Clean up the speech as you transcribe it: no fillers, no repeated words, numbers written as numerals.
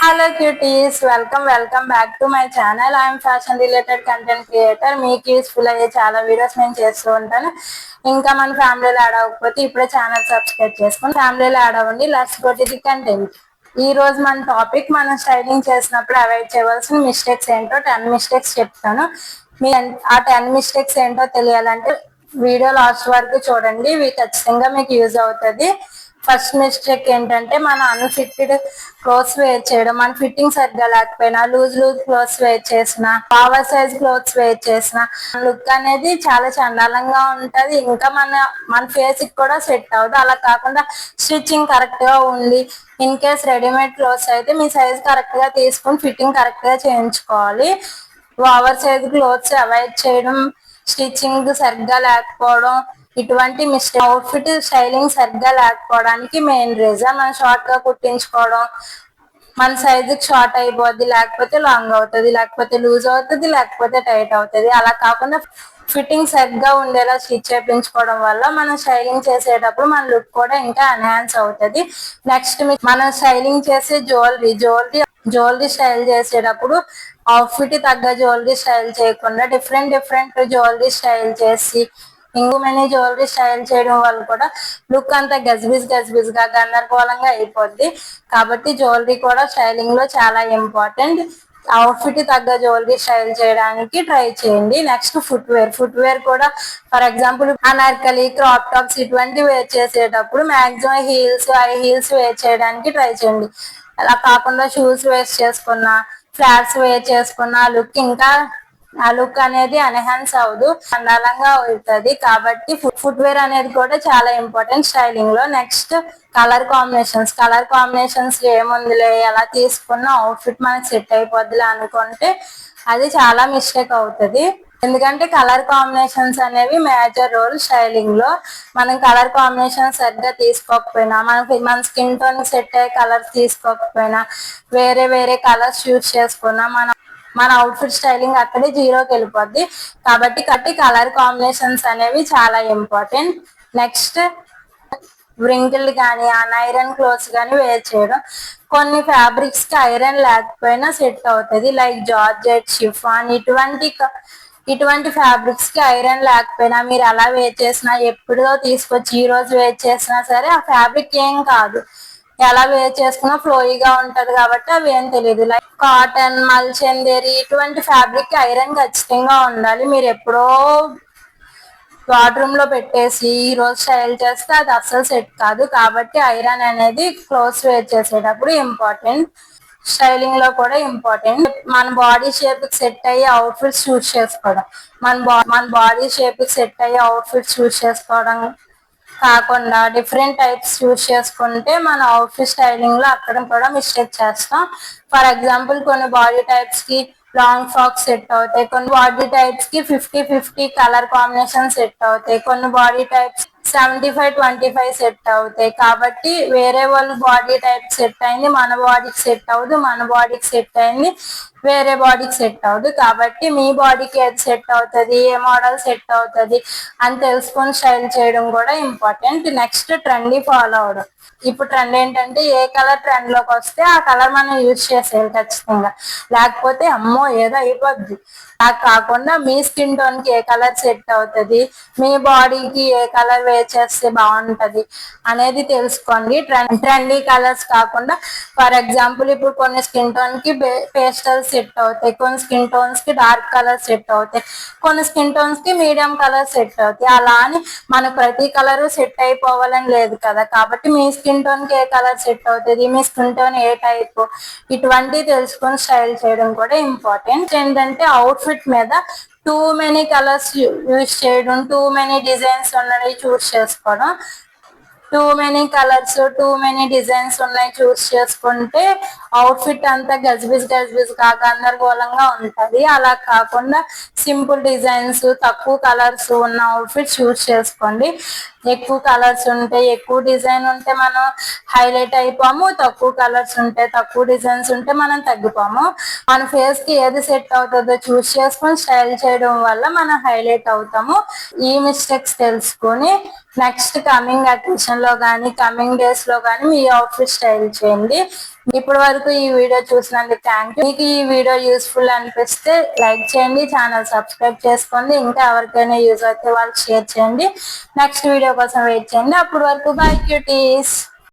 Hello cuties, welcome back to my channel. I'm fashion related content creator. మీకు useful అయ్యే చాలా videos నేను చేస్తూ ఉంటాను. ఇంకా మన ఫ్యామిలీలో యాడ్ అవ్వకపోతే ఇప్పుడే ఛానల్ సబ్స్క్రైబ్ చేసుకుని ఫ్యామిలీలో యాడ్ అవ్వండి. Let's go to the content. ఈ రోజు మన టాపిక్, మనం స్టైలింగ్ చేసినప్పుడు అవాయిడ్ చేయవలసిన మిస్టేక్స్ ఏంటో 10 మిస్టేక్స్ చెప్తాను. మీ ఆ 10 మిస్టేక్స్ ఏంటో తెలియాలంటే వీడియో లాస్ట్ వరకు చూడండి. ఇవి ఖచ్చితంగా మీకు యూజ్ అవుతుంది. ఫస్ట్ మిస్టేక్ ఏంటంటే, మన అన్ఫిట్టెడ్ క్లోత్స్ వేర్ చేయడం. మన ఫిట్టింగ్ సరిగ్గా లేకపోయినా, లూజ్ క్లోత్స్ వేర్ చేసిన, ఓవర్ సైజ్ క్లోత్స్ వేర్ చేసిన లుక్ అనేది చాలా చండాలంగా ఉంటది. ఇంకా మన ఫేస్ కి కూడా సెట్ అవ్వదు. అలా కాకుండా స్టిచ్చింగ్ కరెక్ట్ గా ఉంది. ఇన్ కేస్ రెడీమేడ్ క్లోత్స్ అయితే మీ సైజ్ కరెక్ట్ గా తీసుకుని ఫిట్టింగ్ కరెక్ట్ గా చేయించుకోవాలి. ఓవర్ సైజ్ క్లోత్స్ అవాయిడ్ చేయడం, స్టిచ్చింగ్ సరిగ్గా లేకపోవడం, ఇటువంటి మిస్టేక్. అవుట్ఫిట్ స్టైలింగ్ సరిగ్గా లేకపోవడానికి మెయిన్ రీజన్, మనం షార్ట్ గా కుట్టించుకోవడం. మన సైజుకి షార్ట్ అయిపోద్ది, లేకపోతే లాంగ్ అవుతుంది, లేకపోతే లూజ్ అవుతుంది, లేకపోతే టైట్ అవుతుంది. అలా కాకుండా ఫిట్టింగ్ సరిగ్గా ఉండేలా స్టిచ్ చేయించుకోవడం వల్ల మనం స్టైలింగ్ చేసేటప్పుడు మన లుక్ కూడా ఇంకా ఎన్హాన్స్ అవుతుంది. నెక్స్ట్, మనం స్టైలింగ్ చేసే జ్యువెలరీ స్టైల్ చేసేటప్పుడు అవుట్ఫిట్ తగ్గ జ్యువెలరీ స్టైల్ చేయకుండా డిఫరెంట్ జ్యువెలరీ స్టైల్ చేసి, ఇంకొన్ని జ్యువెలరీ స్టైల్ చేయడం వల్ల కూడా లుక్ అంతా గజిబిజ్ గా గందరగోళంగా అయిపోద్ది. కాబట్టి జ్యువెలరీ కూడా స్టైలింగ్ లో చాలా ఇంపార్టెంట్. అవుట్ఫిట్ తగ్గ జ్యువెలరీ స్టైల్ చేయడానికి ట్రై చేయండి. నెక్స్ట్, ఫుట్ వేర్ కూడా, for example Anarkali, crop tops ఇటువంటి వేర్ చేసేటప్పుడు మాక్సిమం హై హీల్స్ వేర్ చేయడానికి ట్రై చేయండి. అలా కాకుండా షూస్ వేర్ చేసుకున్నా, ఫ్లాట్స్ వేర్ చేసుకున్నా ఆ లుక్ అనేది ఎన్హాన్స్ అవ్వదు, అందంగా అవుతుంది. కాబట్టి ఫుట్ వేర్ అనేది కూడా చాలా ఇంపార్టెంట్ స్టైలింగ్ లో. నెక్స్ట్, కలర్ కాంబినేషన్స్ ఏముందిలే, ఎలా తీసుకున్నా అవుట్ఫిట్ మనకి సెట్ అయిపోద్దిలే అనుకుంటే అది చాలా మిస్టేక్ అవుతుంది. ఎందుకంటే కలర్ కాంబినేషన్స్ అనేవి మేజర్ రోల్ స్టైలింగ్ లో. మనం కలర్ కాంబినేషన్ సరిగ్గా తీసుకోకపోయినా, మన స్కిన్ టోన్ సెట్ అయ్యే కలర్స్ తీసుకోకపోయినా, వేరే కలర్స్ యూజ్ చేసుకున్నా మన అవుట్ఫిట్ స్టైలింగ్ అక్కడే జీరోకి వెళ్ళిపోద్ది. కాబట్టి కలర్ కాంబినేషన్స్ అనేవి చాలా ఇంపార్టెంట్. నెక్స్ట్, వ్రింకిల్ కానీ అన్ఐరన్ క్లోత్స్ కానీ వేర్ చేయడం. కొన్ని ఫ్యాబ్రిక్స్ కి ఐరన్ లేకపోయినా సెట్ అవుతుంది, లైక్ జార్జెట్, షిఫాన్ ఇటువంటి ఫ్యాబ్రిక్స్ కి ఐరన్ లేకపోయినా మీరు అలా వేర్ చేసినా, ఎప్పుడో తీసుకొచ్చి ఈ రోజు వేర్ చేసినా సరే ఆ ఫ్యాబ్రిక్ ఏం కాదు. ఎలా వేర్ చేసుకున్నా ఫ్లోయిగా ఉంటది కాబట్టి అవి ఏం తెలియదు. లైక్ కాటన్, మల్చందేరి ఇటువంటి ఫ్యాబ్రిక్ ఐరన్ ఖచ్చితంగా ఉండాలి. మీరు ఎప్పుడో బాత్రూమ్ లో పెట్టేసి ఈ రోజు స్టైల్ చేస్తే అది అస్సలు సెట్ కాదు. కాబట్టి ఐరన్ అనేది క్లోత్స్ వేర్ చేసేటప్పుడు ఇంపార్టెంట్, స్టైలింగ్ లో కూడా ఇంపార్టెంట్. మన బాడీ షేప్ కి సెట్ అయ్యే అవుట్ఫిట్స్ చూస్ చేసుకోవడం. మన బాడీ షేప్ కి సెట్ అయ్యే అవుట్ఫిట్స్ చూస్ చేసుకోవడం కాకుండా డిఫరెంట్ టైప్స్ చూస్ చేసుకుంటే మన అవుట్ఫిట్ స్టైలింగ్ లో అక్కడ కూడా మిస్టేక్ చేస్తాం. ఫర్ ఎగ్జాంపుల్, కొన్ని బాడీ టైప్స్ కి లాంగ్ ఫ్రాక్స్ సెట్ అవుతాయి, కొన్ని బాడీ టైప్స్ కి 50-50 కలర్ కాంబినేషన్ సెట్ అవుతాయి, కొన్ని బాడీ టైప్స్ 75-25 సెట్ అవుతాయి. కాబట్టి వేరే వాళ్ళ బాడీ టైప్ సెట్ అయింది మన బాడీకి సెట్ అవ్వదు, మన బాడీకి సెట్ అయింది వేరే బాడీకి సెట్ అవ్వదు. కాబట్టి మీ బాడీకి ఏది సెట్ అవుతుంది, ఏ మోడల్ సెట్ అవుతుంది అని తెలుసుకొని స్టైల్ చేయడం కూడా ఇంపార్టెంట్. నెక్స్ట్, ట్రెండీ ఫాలో అవడం. ఇప్పుడు ట్రెండ్ ఏంటంటే, ఏ కలర్ ట్రెండ్ లోకి వస్తే ఆ కలర్ మనం యూజ్ చేసేయాలి ఖచ్చితంగా, లేకపోతే అమ్మో ఏదో అయిపోద్ది. అలా కాకుండా మీ స్కిన్ టోన్ కి ఏ కలర్ సెట్ అవుతుంది, మీ బాడీకి ఏ కలర్ వేర్ చేస్తే బాగుంటది అనేది తెలుసుకోండి. ట్రెండీ కలర్స్ కాకుండా, ఫర్ ఎగ్జాంపుల్ ఇప్పుడు కొన్ని స్కిన్ టోన్ కి పేస్టల్ సెట్ అవుతాయి, కొన్ని స్కిన్ టోన్స్ కి డార్క్ కలర్ సెట్ అవుతాయి, కొన్ని స్కిన్ టోన్స్ కి మీడియం కలర్ సెట్ అవుతాయి. అలా అని మనకు ప్రతి కలర్ సెట్ అయిపోవాలని లేదు కదా. కాబట్టి మీ స్కిన్ టోన్ కి ఏ కలర్ సెట్ అవుతుంది, మీ స్కిన్ టోన్ ఏ టైప్, ఇటువంటివి తెలుసుకొని స్టైల్ చేయడం కూడా ఇంపార్టెంట్. ఏంటంటే, అవుట్ఫిట్ మీద టూ మెనీ కలర్స్ యూజ్ చేయడం, టూ మెనీ డిజైన్స్ ఉన్నవి చూస్ చేసుకోవడం. Too many colours, too many designs ఉన్నాయి చూస్ చేసుకుంటే అవుట్ఫిట్ అంతా గజిబిజ్ గా గందరగోళంగా ఉంటది. అలా కాకుండా సింపుల్ డిజైన్స్, తక్కువ కలర్స్ ఉన్న అవుట్ఫిట్ చూస్ చేసుకోండి. ఎక్కువ కలర్స్ ఉంటే, ఎక్కువ డిజైన్ ఉంటే మనం హైలైట్ అయిపోము, తక్కువ కలర్స్ ఉంటే, తక్కువ డిజైన్స్ ఉంటే మనం తగ్గిపోము. మన ఫేస్ కి ఏది సెట్ అవుతుందో చూస్ చేసుకొని స్టైల్ చేయడం వల్ల మనం హైలైట్ అవుతాము. ఈ మిస్టేక్స్ తెలుసుకొని నెక్స్ట్ కమింగ్ అకేషన్ లో కానీ, కమింగ్ డేస్ లో కానీ మీ అవుట్ఫిట్ స్టైల్ చేయండి. ఇప్పటి వరకు ఈ వీడియో చూసినందుకు థ్యాంక్ యూ. మీకు ఈ వీడియో యూస్ఫుల్ అనిపిస్తే లైక్ చేయండి, ఛానల్ సబ్స్క్రైబ్ చేసుకోండి. ఇంకా ఎవరికైనా యూజ్ అయితే వాళ్ళకి షేర్ చేయండి. నెక్స్ట్ వీడియో కోసం వెయిట్ చేయండి. అప్పటి వరకు బై క్యూటీస్.